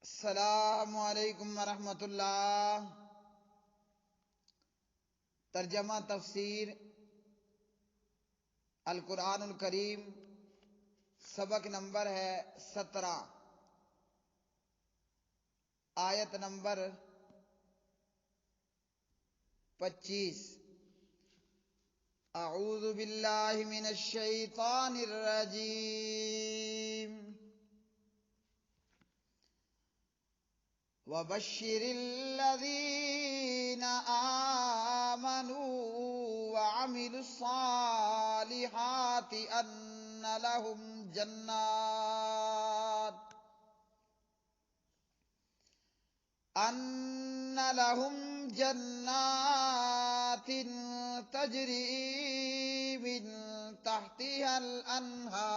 السلام علیکم ورحمۃ اللہ۔ ترجمہ تفسیر القرآن الکریم، سبق نمبر ہے 17، آیت نمبر 25۔ اعوذ باللہ من الشیطان الرجیم۔ وَبَشِّرِ الَّذِينَ آمَنُوا وَعَمِلُوا الصَّالِحَاتِ أَنَّ لَهُمْ جَنَّاتٍ تَجْرِي مِن تَحْتِهَا الْأَنْهَارُ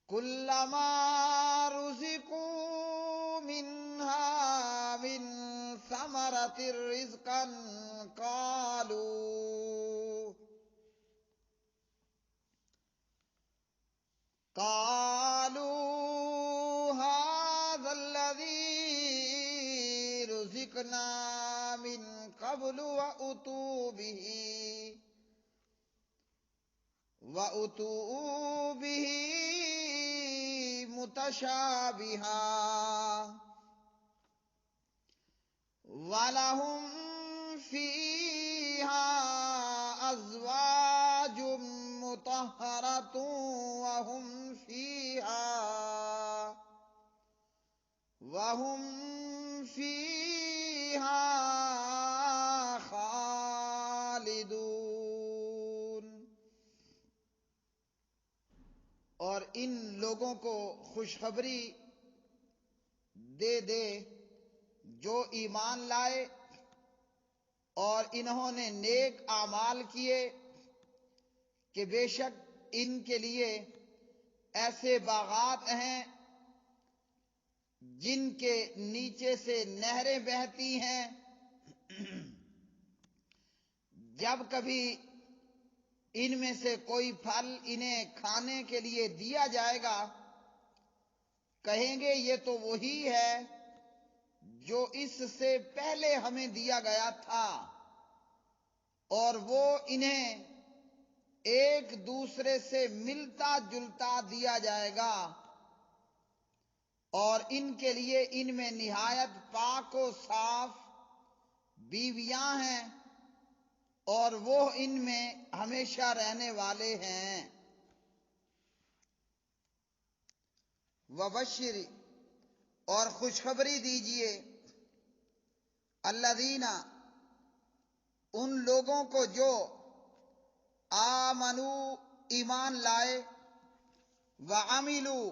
كلما رزقوا منها من ثمرة رزقا قالوا هذا الذي رزقنا من قبل وأتوا به متشابها وَلَهُمْ فِيهَا أَزْوَاجٌ مُطَهَّرَةٌ وَهُمْ فِيهَا خَالِدُونَ۔ اور ان لوگوں کو خوشخبری دے دے جو ایمان لائے اور انہوں نے نیک اعمال کیے کہ بے شک ان کے لیے ایسے باغات ہیں جن کے نیچے سے نہریں بہتی ہیں۔ جب کبھی ان میں سے کوئی پھل انہیں کھانے کے لیے دیا جائے گا کہیں گے یہ تو وہی ہے جو اس سے پہلے ہمیں دیا گیا تھا، اور وہ انہیں ایک دوسرے سے ملتا جلتا دیا جائے گا، اور ان کے لیے ان میں نہایت پاک و صاف بیویاں ہیں، اور وہ ان میں ہمیشہ رہنے والے ہیں۔ وبشر، اور خوشخبری دیجئے، الذین، ان لوگوں کو جو آمنوا، ایمان لائے، وعملوا،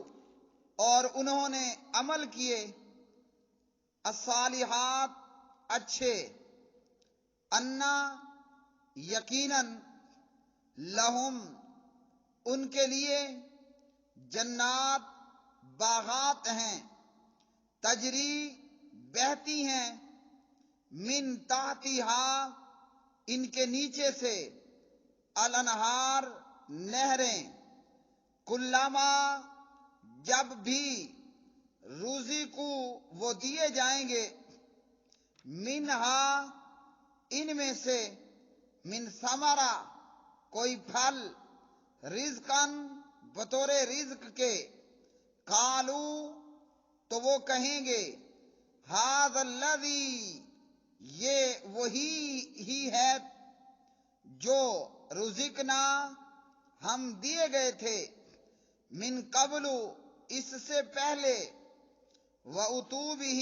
اور انہوں نے عمل کیے، الصالحات، اچھے، انا، یقیناً، لہم، ان کے لیے، جنات، باغات ہیں، تجری، بہتی ہیں، من تحتہا، ان کے نیچے سے، الانہار، نہریں، کلما، جب بھی، رزقو، وہ دیے جائیں گے، منہا، ان میں سے، من ثمرہ، کوئی پھل، رزقاً، بطور رزق کے، قالو، تو وہ کہیں گے، ھذا الذی، یہ وہی ہی ہے جو رزقنا، ہم دیے گئے تھے، من قبل، اس سے پہلے، وَأُتُوا بِهِ،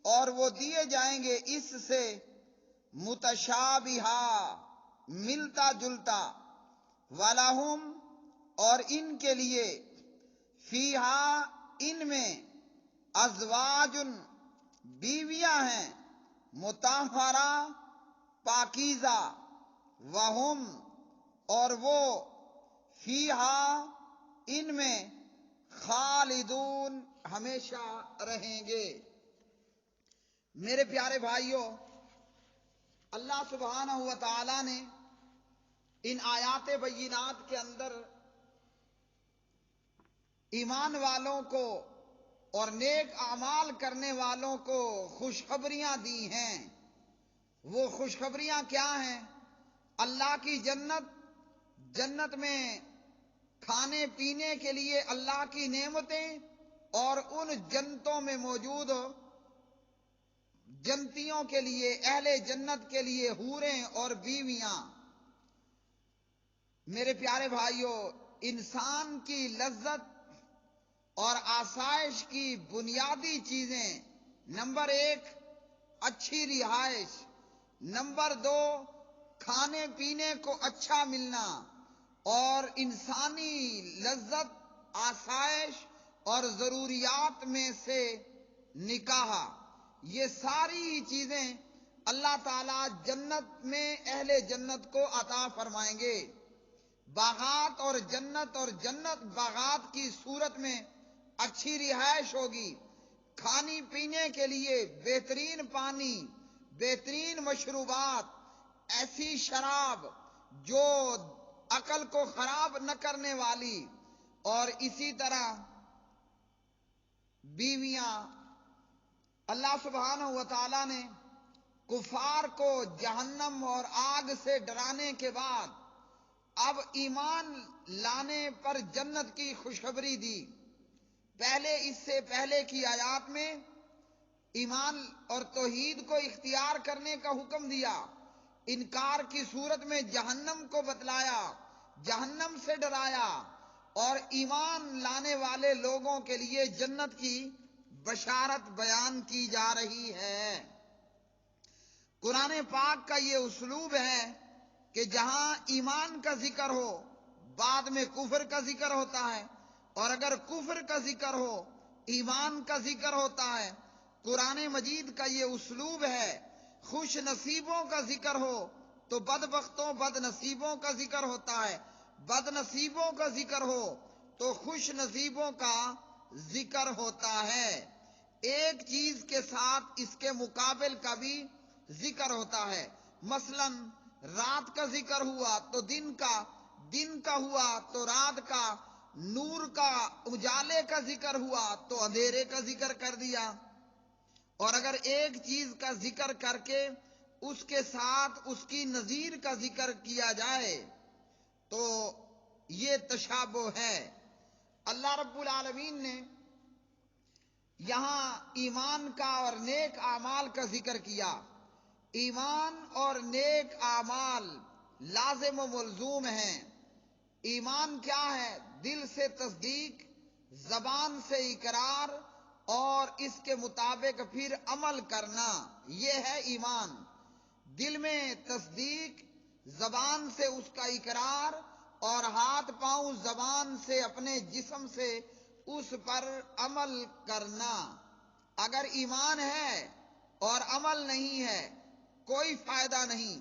اور وہ دیے جائیں گے اس سے، متشابہا، ملتا جلتا، وَلَهُمْ، اور ان کے لیے، فیہا، ان میں، ازواج، بیویاں ہیں، مطہرہ، پاکیزہ، وہم، اور وہ، فیہا، ان میں، خالدون، ہمیشہ رہیں گے۔ میرے پیارے بھائیوں، اللہ سبحانہ و تعالی نے ان آیات بینات کے اندر ایمان والوں کو اور نیک اعمال کرنے والوں کو خوشخبریاں دی ہیں۔ وہ خوشخبریاں کیا ہیں؟ اللہ کی جنت، جنت میں کھانے پینے کے لیے اللہ کی نعمتیں، اور ان جنتوں میں موجود جنتیوں کے لیے، اہل جنت کے لیے حوریں اور بیویاں۔ میرے پیارے بھائیوں، انسان کی لذت اور آسائش کی بنیادی چیزیں، نمبر 1 اچھی رہائش، نمبر 2 کھانے پینے کو اچھا ملنا، اور انسانی لذت، آسائش اور ضروریات میں سے نکاح۔ یہ ساری چیزیں اللہ تعالی جنت میں اہل جنت کو عطا فرمائیں گے۔ باغات اور جنت باغات کی صورت میں اچھی رہائش ہوگی، کھانے پینے کے لیے بہترین پانی، بہترین مشروبات، ایسی شراب جو عقل کو خراب نہ کرنے والی، اور اسی طرح بیویاں۔ اللہ سبحانہ و تعالی نے کفار کو جہنم اور آگ سے ڈرانے کے بعد اب ایمان لانے پر جنت کی خوشخبری دی۔ پہلے، اس سے پہلے کی آیات میں ایمان اور توحید کو اختیار کرنے کا حکم دیا، انکار کی صورت میں جہنم کو بتلایا، جہنم سے ڈرایا، اور ایمان لانے والے لوگوں کے لیے جنت کی بشارت بیان کی جا رہی ہے۔ قرآن پاک کا یہ اسلوب ہے کہ جہاں ایمان کا ذکر ہو، بعد میں کفر کا ذکر ہوتا ہے، اور اگر کفر کا ذکر ہو، ایمان کا ذکر ہوتا ہے۔ قرآن مجید کا یہ اسلوب ہے۔ خوش نصیبوں کا ذکر ہو تو بدبختوں، بد نصیبوں کا ذکر ہوتا ہے، بد نصیبوں کا ذکر ہو تو خوش نصیبوں کا ذکر ہوتا ہے۔ ایک چیز کے ساتھ اس کے مقابل کا بھی ذکر ہوتا ہے۔ مثلا رات کا ذکر ہوا تو دن کا ہوا تو رات کا، نور کا، اجالے کا ذکر ہوا تو اندھیرے کا ذکر کر دیا۔ اور اگر ایک چیز کا ذکر کر کے اس کے ساتھ اس کی نظیر کا ذکر کیا جائے تو یہ تشابہ ہے۔ اللہ رب العالمین نے یہاں ایمان کا اور نیک اعمال کا ذکر کیا۔ ایمان اور نیک اعمال لازم و ملزوم ہیں۔ ایمان کیا ہے؟ دل سے تصدیق، زبان سے اقرار، اور اس کے مطابق پھر عمل کرنا، یہ ہے ایمان۔ دل میں تصدیق، زبان سے اس کا اقرار، اور ہاتھ پاؤں زبان سے اپنے جسم سے اس پر عمل کرنا۔ اگر ایمان ہے اور عمل نہیں ہے کوئی فائدہ نہیں۔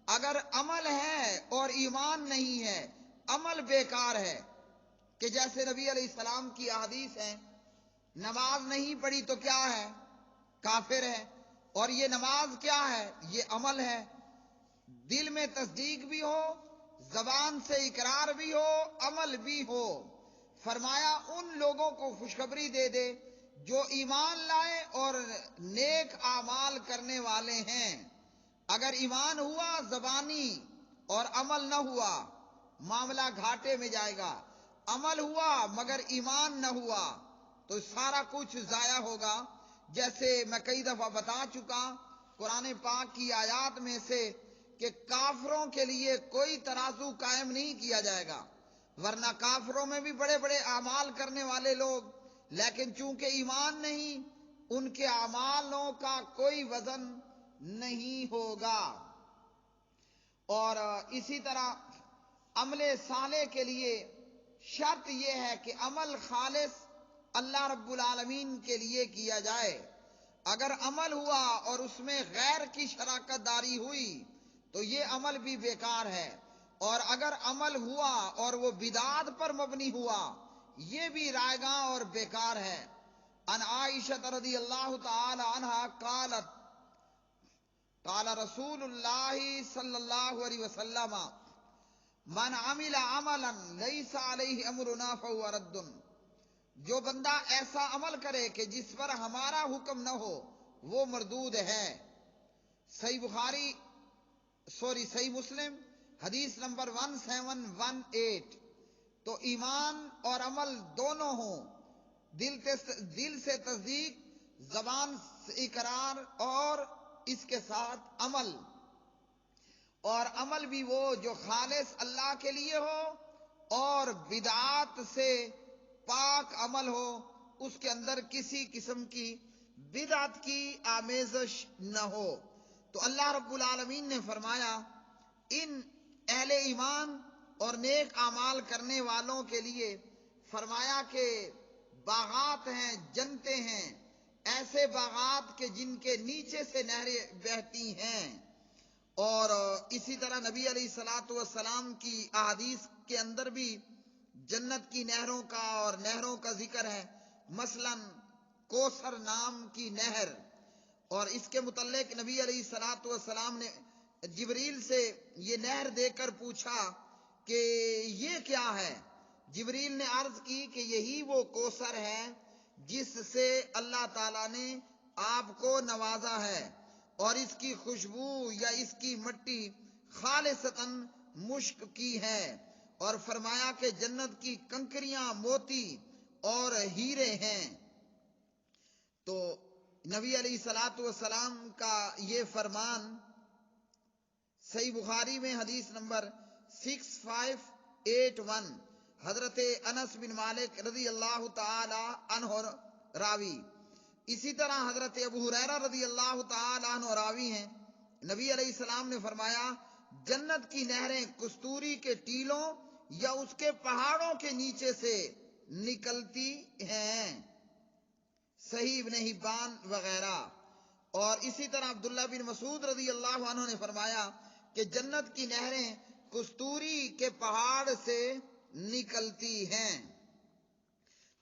اگر عمل ہے اور ایمان نہیں ہے، عمل بیکار ہے۔ کہ جیسے نبی علیہ السلام کی احادیث ہے، نماز نہیں پڑھی تو کیا ہے؟ کافر ہے۔ اور یہ نماز کیا ہے؟ یہ عمل ہے۔ دل میں تصدیق بھی ہو، زبان سے اقرار بھی ہو، عمل بھی ہو۔ فرمایا ان لوگوں کو خوشخبری دے دے جو ایمان لائے اور نیک اعمال کرنے والے ہیں۔ اگر ایمان ہوا زبانی اور عمل نہ ہوا، معاملہ گھاٹے میں جائے گا۔ عمل ہوا مگر ایمان نہ ہوا تو سارا کچھ ضائع ہوگا۔ جیسے میں کئی دفعہ بتا چکا قرآن پاک کی آیات میں سے کہ کافروں کے لیے کوئی ترازو قائم نہیں کیا جائے گا، ورنہ کافروں میں بھی بڑے بڑے اعمال کرنے والے لوگ، لیکن چونکہ ایمان نہیں، ان کے اعمالوں کا کوئی وزن نہیں ہوگا۔ اور اسی طرح عمل صالح کے لیے شرط یہ ہے کہ عمل خالص اللہ رب العالمین کے لیے کیا جائے۔ اگر عمل ہوا اور اس میں غیر کی شراکت داری ہوئی تو یہ عمل بھی بیکار ہے، اور اگر عمل ہوا اور وہ بدعت پر مبنی ہوا یہ بھی رائیگاں اور بیکار ہے۔ عن عائشہ رضی اللہ تعالی عنہا قالت قال رسول اللہ صلی اللہ علیہ وسلم من عمل عملا لیس علیہ امرنا فهو رد۔ جو بندہ ایسا عمل کرے کہ جس پر ہمارا حکم نہ ہو وہ مردود ہے۔ صحیح مسلم حدیث نمبر 1718۔ تو ایمان اور عمل دونوں ہوں، دل سے تصدیق، زبان سے اقرار اور اس کے ساتھ عمل، اور عمل بھی وہ جو خالص اللہ کے لیے ہو اور بدعات سے پاک عمل ہو، اس کے اندر کسی قسم کی بدعت کی آمیزش نہ ہو۔ تو اللہ رب العالمین نے فرمایا ان اہل ایمان اور نیک اعمال کرنے والوں کے لیے فرمایا کہ باغات ہیں، جنتیں ہیں، ایسے باغات کہ جن کے نیچے سے نہریں بہتی ہیں۔ اور اسی طرح نبی علیہ الصلوۃ والسلام کی احادیث کے اندر بھی جنت کی نہروں کا اور نہروں کا ذکر ہے، مثلا کوثر نام کی نہر۔ اور اس کے متعلق نبی علیہ الصلوۃ والسلام نے جبریل سے یہ نہر دیکھ کر پوچھا کہ یہ کیا ہے؟ جبریل نے عرض کی کہ یہی وہ کوثر ہے جس سے اللہ تعالیٰ نے آپ کو نوازا ہے، اور اس کی خوشبو یا اس کی مٹی خالصتاً مشک کی ہے، اور فرمایا کہ جنت کی کنکریاں موتی اور ہیرے ہیں۔ تو نبی علیہ الصلوۃ والسلام کا یہ فرمان صحیح بخاری میں حدیث نمبر 6581، حضرت انس بن مالک رضی اللہ تعالی عنہ راوی۔ اسی طرح حضرت ابو ہریرہ رضی اللہ تعالی عنہ راوی ہیں، نبی علیہ السلام نے فرمایا جنت کی نہریں کستوری کے ٹیلوں یا اس کے پہاڑوں کے نیچے سے نکلتی ہیں، صحیح ابن حبان وغیرہ۔ اور اسی طرح عبداللہ بن مسعود رضی اللہ عنہ نے فرمایا کہ جنت کی نہریں کستوری کے پہاڑ سے نکلتی ہیں۔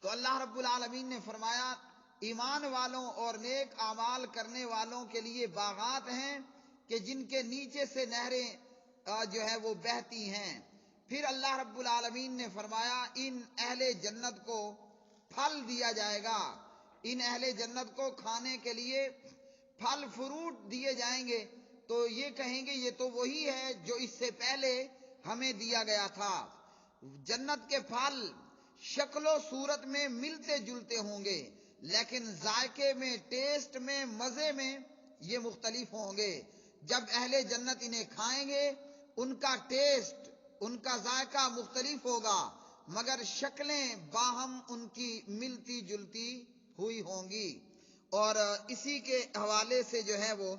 تو اللہ رب العالمین نے فرمایا ایمان والوں اور نیک اعمال کرنے والوں کے لیے باغات ہیں کہ جن کے نیچے سے نہریں جو ہے وہ بہتی ہیں۔ پھر اللہ رب العالمین نے فرمایا ان اہل جنت کو پھل دیا جائے گا، ان اہل جنت کو کھانے کے لیے پھل فروٹ دیے جائیں گے، تو یہ کہیں گے یہ تو وہی ہے جو اس سے پہلے ہمیں دیا گیا تھا۔ جنت کے پھل شکل و صورت میں ملتے جلتے ہوں گے، لیکن ذائقے میں، ٹیسٹ میں، مزے میں یہ مختلف ہوں گے۔ جب اہل جنت انہیں کھائیں گے ان کا ٹیسٹ، ان کا ذائقہ مختلف ہوگا، مگر شکلیں باہم ان کی ملتی جلتی ہوئی ہوں گی۔ اور اسی کے حوالے سے جو ہے وہ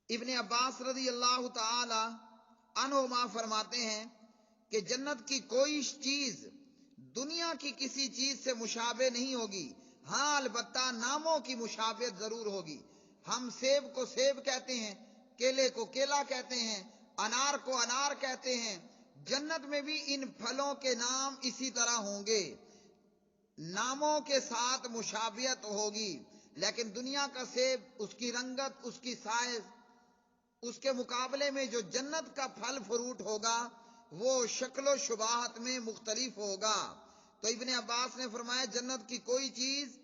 ابن عباس رضی اللہ تعالی عنہما فرماتے ہیں کہ جنت کی کوئی چیز دنیا کی کسی چیز سے مشابہ نہیں ہوگی، ہاں البتہ ناموں کی مشابہت ضرور ہوگی۔ ہم سیب کو سیب کہتے ہیں، کیلے کو کیلا کہتے ہیں، انار کو انار کہتے ہیں۔ جنت میں بھی ان پھلوں کے نام اسی طرح ہوں گے، ناموں کے ساتھ مشابہت ہوگی، لیکن دنیا کا سیب، اس کی رنگت، اس کی سائز، اس کے مقابلے میں جو جنت کا پھل فروٹ ہوگا وہ شکل و شباہت میں مختلف ہوگا۔ تو ابن عباس نے فرمایا جنت کی کوئی چیز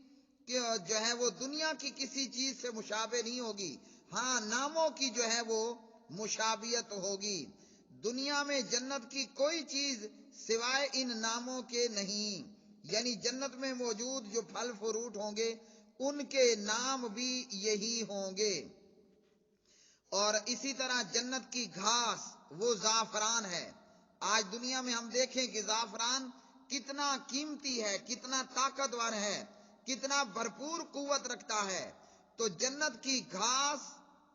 جو ہے وہ دنیا کی کسی چیز سے مشابہ نہیں ہوگی، ہاں ناموں کی جو ہے وہ مشابہت ہوگی۔ دنیا میں جنت کی کوئی چیز سوائے ان ناموں کے نہیں، یعنی جنت میں موجود جو پھل فروٹ ہوں گے ان کے نام بھی یہی ہوں گے۔ اور اسی طرح جنت کی گھاس وہ زعفران ہے۔ آج دنیا میں ہم دیکھیں کہ زعفران کتنا قیمتی ہے، کتنا طاقتور ہے، کتنا بھرپور قوت رکھتا ہے۔ تو جنت کی گھاس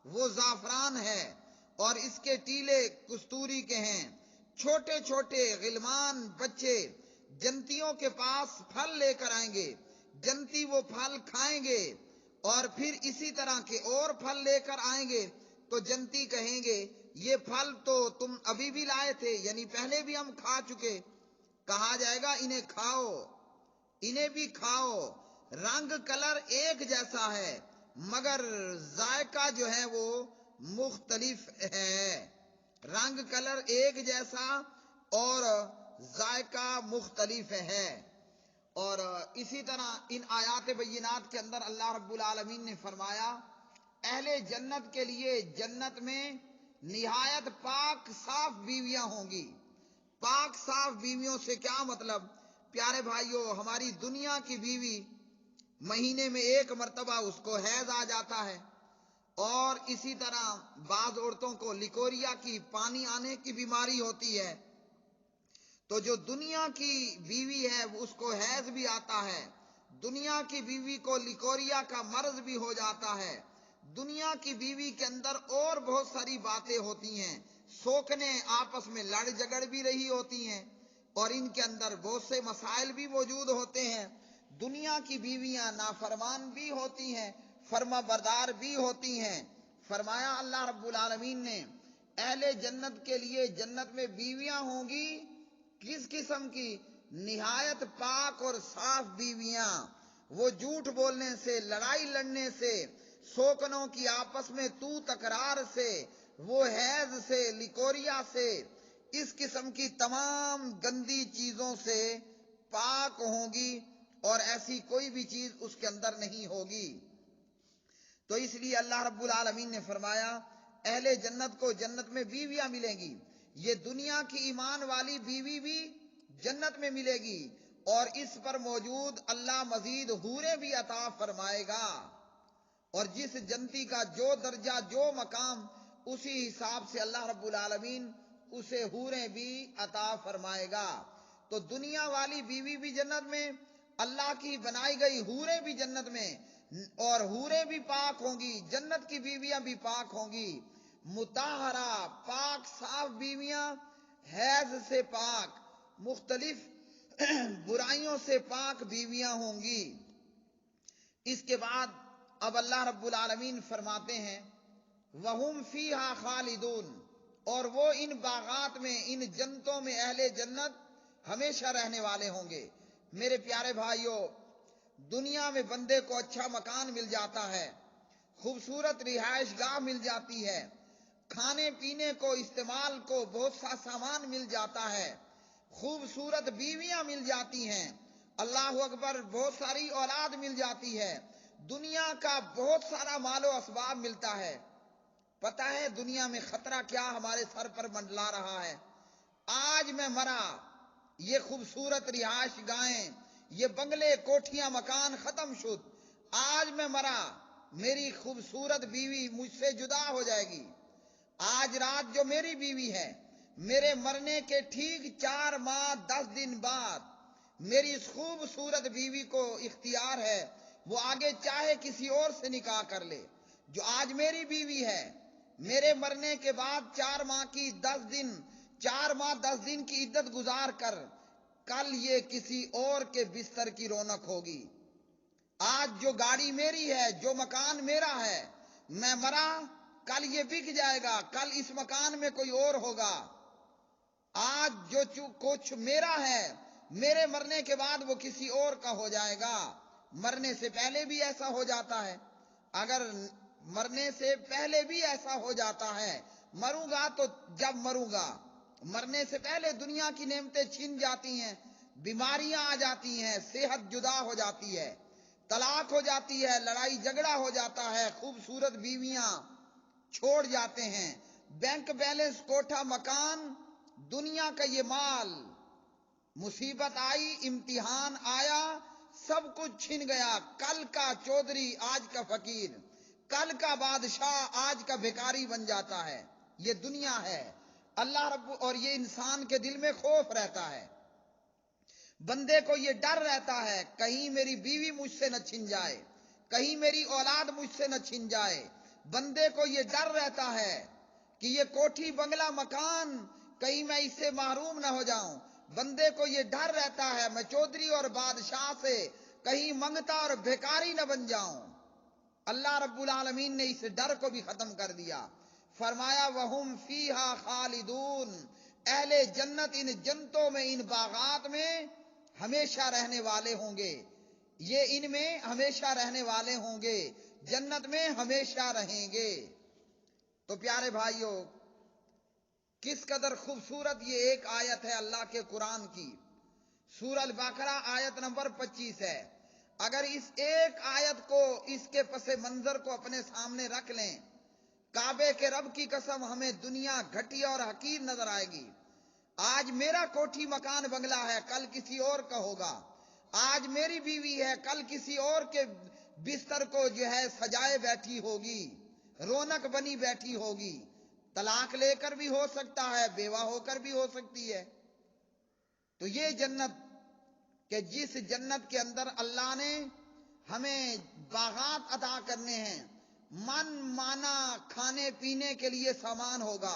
وہ زعفران ہے، اور اس کے ٹیلے کستوری کے ہیں۔ چھوٹے چھوٹے غلمان بچے جنتیوں کے پاس پھل لے کر آئیں گے، جنتی وہ پھل کھائیں گے، اور پھر اسی طرح کے اور پھل لے کر آئیں گے، تو جنتی کہیں گے یہ پھل تو تم ابھی بھی لائے تھے، یعنی پہلے بھی ہم کھا چکے۔ کہا جائے گا انہیں کھاؤ، انہیں بھی کھاؤ، رنگ کلر ایک جیسا ہے مگر ذائقہ جو ہے وہ مختلف ہے، رنگ کلر ایک جیسا اور ذائقہ مختلف ہے۔ اور اسی طرح ان آیات بینات کے اندر اللہ رب العالمین نے فرمایا اہل جنت کے لیے جنت میں نہایت پاک صاف بیویاں ہوں گی۔ پاک صاف بیویوں سے کیا مطلب؟ پیارے بھائیوں، ہماری دنیا کی بیوی مہینے میں ایک مرتبہ اس کو حیض آ جاتا ہے، اور اسی طرح بعض عورتوں کو لیکوریا کی پانی آنے کی بیماری ہوتی ہے۔ تو جو دنیا کی بیوی ہے اس کو حیض بھی آتا ہے، دنیا کی بیوی کو لیکوریا کا مرض بھی ہو جاتا ہے، دنیا کی بیوی کے اندر اور بہت ساری باتیں ہوتی ہیں، سوکنے آپس میں لڑ جگڑ بھی رہی ہوتی ہیں، اور ان کے اندر بہت سے مسائل بھی موجود ہوتے ہیں۔ دنیا کی بیویاں نافرمان بھی ہوتی ہیں، فرما بردار بھی ہوتی ہیں۔ فرمایا اللہ رب العالمین نے اہل جنت کے لیے جنت میں بیویاں ہوں گی، کس قسم کی؟ نہایت پاک اور صاف بیویاں۔ وہ جھوٹ بولنے سے، لڑائی لڑنے سے، سوکنوں کی آپس میں تو تکرار سے، وہ حیض سے، لیکوریا سے، اس قسم کی تمام گندی چیزوں سے پاک ہوں گی، اور ایسی کوئی بھی چیز اس کے اندر نہیں ہوگی۔ تو اس لیے اللہ رب العالمین نے فرمایا اہل جنت کو جنت میں بیویاں ملیں گی۔ یہ دنیا کی ایمان والی بیوی بھی جنت میں ملے گی، اور اس پر موجود اللہ مزید حوریں بھی عطا فرمائے گا، اور جس جنتی کا جو درجہ، جو مقام، اسی حساب سے اللہ رب العالمین اسے حوریں بھی عطا فرمائے گا۔ تو دنیا والی بیوی بھی جنت میں، اللہ کی بنائی گئی حوریں بھی جنت میں، اور حوریں بھی پاک ہوں گی، جنت کی بیویاں بھی پاک ہوں گی۔ مطہرہ پاک صاف بیویاں، حیض سے پاک، مختلف برائیوں سے پاک بیویاں ہوں گی۔ اس کے بعد اب اللہ رب العالمین فرماتے ہیں وَهُمْ فِيهَا خَالِدُونَ، اور وہ ان باغات میں، ان جنتوں میں اہل جنت ہمیشہ رہنے والے ہوں گے۔ میرے پیارے بھائیوں، دنیا میں بندے کو اچھا مکان مل جاتا ہے، خوبصورت رہائش گاہ مل جاتی ہے، کھانے پینے کو، استعمال کو بہت سا سامان مل جاتا ہے، خوبصورت بیویاں مل جاتی ہیں، اللہ اکبر، بہت ساری اولاد مل جاتی ہے، دنیا کا بہت سارا مال و اسباب ملتا ہے۔ پتہ ہے دنیا میں خطرہ کیا ہمارے سر پر منڈلا رہا ہے؟ آج میں مرا، یہ خوبصورت رہائش گاہیں، یہ بنگلے، کوٹھیاں، مکان ختم شد، آج میں مرا، میری خوبصورت بیوی مجھ سے جدا ہو جائے گی۔ آج رات جو میری بیوی ہے، میرے مرنے کے ٹھیک 4 ماہ 10 دن بعد میری اس خوبصورت بیوی کو اختیار ہے، وہ آگے چاہے کسی اور سے نکاح کر لے۔ جو آج میری بیوی ہے، میرے مرنے کے بعد 4 ماہ کی 10 دن، 4 ماہ 10 دن کی عدت گزار کر کل یہ کسی اور کے بستر کی رونق ہوگی۔ آج جو گاڑی میری ہے، جو مکان میرا ہے، میں مرا، کل یہ بک جائے گا، کل اس مکان میں کوئی اور ہوگا۔ آج جو کچھ میرا ہے، میرے مرنے کے بعد وہ کسی اور کا ہو جائے گا۔ مرنے سے پہلے بھی ایسا ہو جاتا ہے، اگر مرنے سے پہلے بھی ایسا ہو جاتا ہے، مروں گا تو جب مروں گا، مرنے سے پہلے دنیا کی نعمتیں چھن جاتی ہیں، بیماریاں آ جاتی ہیں، صحت جدا ہو جاتی ہے، طلاق ہو جاتی ہے، لڑائی جھگڑا ہو جاتا ہے، خوبصورت بیویاں چھوڑ جاتے ہیں، بینک بیلنس، کوٹھا، مکان، دنیا کا یہ مال، مصیبت آئی، امتحان آیا، سب کچھ چھن گیا، کل کا چودھری آج کا فقیر، کل کا بادشاہ آج کا بھکاری بن جاتا ہے۔ یہ دنیا ہے اللہ رب، اور یہ انسان کے دل میں خوف رہتا ہے، بندے کو یہ ڈر رہتا ہے کہیں میری بیوی مجھ سے نہ چھن جائے، کہیں میری اولاد مجھ سے نہ چھن جائے، بندے کو یہ ڈر رہتا ہے کہ یہ کوٹھی، بنگلہ، مکان کہیں میں اس سے محروم نہ ہو جاؤں، بندے کو یہ ڈر رہتا ہے میں چودھری اور بادشاہ سے کہیں منگتا اور بھیکاری نہ بن جاؤں۔ اللہ رب العالمین نے اس ڈر کو بھی ختم کر دیا، فرمایا وَهُمْ فِيهَا خَالِدُونَ، اہل جنت ان جنتوں میں، ان باغات میں ہمیشہ رہنے والے ہوں گے، یہ ان میں ہمیشہ رہنے والے ہوں گے، جنت میں ہمیشہ رہیں گے۔ تو پیارے بھائیوں، کس قدر خوبصورت یہ ایک آیت ہے اللہ کے قرآن کی، سورہ البقرہ آیت نمبر 25 ہے۔ اگر اس ایک آیت کو، اس کے پس منظر کو اپنے سامنے رکھ لیں، کعبے کے رب کی قسم ہمیں دنیا گھٹیا اور حقیر نظر آئے گی۔ آج میرا کوٹھی مکان بنگلہ ہے، کل کسی اور کا ہوگا۔ آج میری بیوی ہے، کل کسی اور کے بستر کو جو ہے سجائے بیٹھی ہوگی، رونق بنی بیٹھی ہوگی۔ طلاق لے کر بھی ہو سکتا ہے، بیوہ ہو کر بھی ہو سکتی ہے۔ تو یہ جنت، کہ جس جنت کے اندر اللہ نے ہمیں باغات عطا کرنے ہیں، من مانا کھانے پینے کے لیے سامان ہوگا،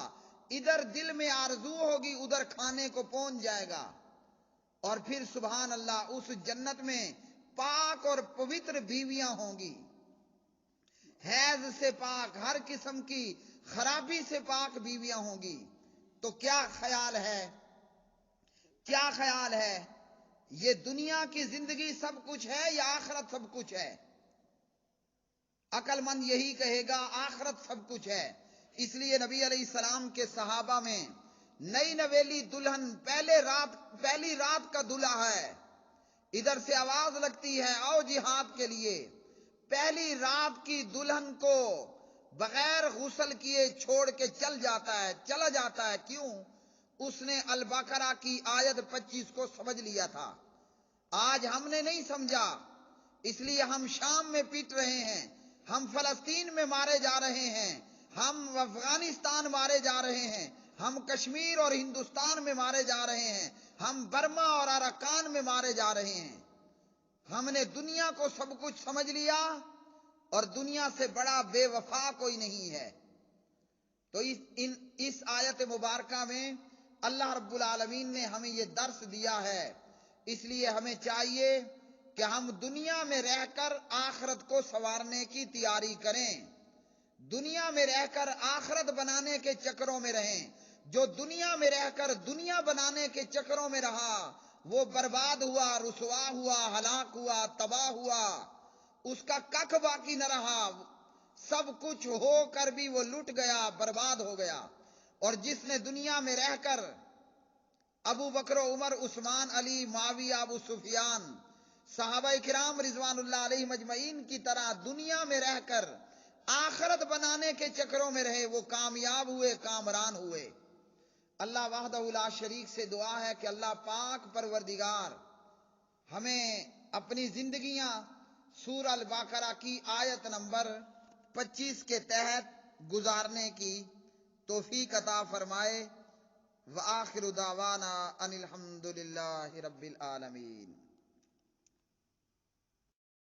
ادھر دل میں آرزو ہوگی ادھر کھانے کو پہنچ جائے گا۔ اور پھر سبحان اللہ اس جنت میں پاک اور پوتر بیویاں ہوں گی، حیض سے پاک، ہر قسم کی خرابی سے پاک بیویاں ہوں گی۔ تو کیا خیال ہے، کیا خیال ہے، یہ دنیا کی زندگی سب کچھ ہے یا آخرت سب کچھ ہے؟ عقل مند یہی کہے گا آخرت سب کچھ ہے۔ اس لیے نبی علیہ السلام کے صحابہ میں نئی نویلی دلہن پہلی رات کا دلہا ہے، ادھر سے آواز لگتی ہے آؤ جہاد کے لیے، پہلی رات کی دلہن کو بغیر غسل کیے چھوڑ کے چلا جاتا ہے۔ کیوں؟ اس نے البقرہ کی آیت 25 کو سمجھ لیا تھا۔ آج ہم نے نہیں سمجھا، اس لیے ہم شام میں پیٹ رہے ہیں، ہم فلسطین میں مارے جا رہے ہیں، ہم افغانستان مارے جا رہے ہیں، ہم کشمیر اور ہندوستان میں مارے جا رہے ہیں، ہم برما اور اراکان میں مارے جا رہے ہیں۔ ہم نے دنیا کو سب کچھ سمجھ لیا، اور دنیا سے بڑا بے وفا کوئی نہیں ہے۔ تو اس آیت مبارکہ میں اللہ رب العالمین نے ہمیں یہ درس دیا ہے۔ اس لیے ہمیں چاہیے کہ ہم دنیا میں رہ کر آخرت کو سنوارنے کی تیاری کریں، دنیا میں رہ کر آخرت بنانے کے چکروں میں رہیں۔ جو دنیا میں رہ کر دنیا بنانے کے چکروں میں رہا وہ برباد ہوا، رسوا ہوا، ہلاک ہوا، تباہ ہوا، اس کا ککھ باقی نہ رہا، سب کچھ ہو کر بھی وہ لٹ گیا، برباد ہو گیا۔ اور جس نے دنیا میں رہ کر ابو بکر و عمر، عثمان، علی، معاویہ، ابو سفیان، صحابہ کرام رضوان اللہ علیہ مجمعین کی طرح دنیا میں رہ کر آخرت بنانے کے چکروں میں رہے، وہ کامیاب ہوئے، کامران ہوئے۔ اللہ وحدہ لا شریک سے دعا ہے کہ اللہ پاک پروردگار ہمیں اپنی زندگیاں سورہ البقرہ کی آیت نمبر 25 کے تحت گزارنے کی توفیق عطا فرمائے۔ وآخر دعوانا ان الحمد للہ رب العالمین۔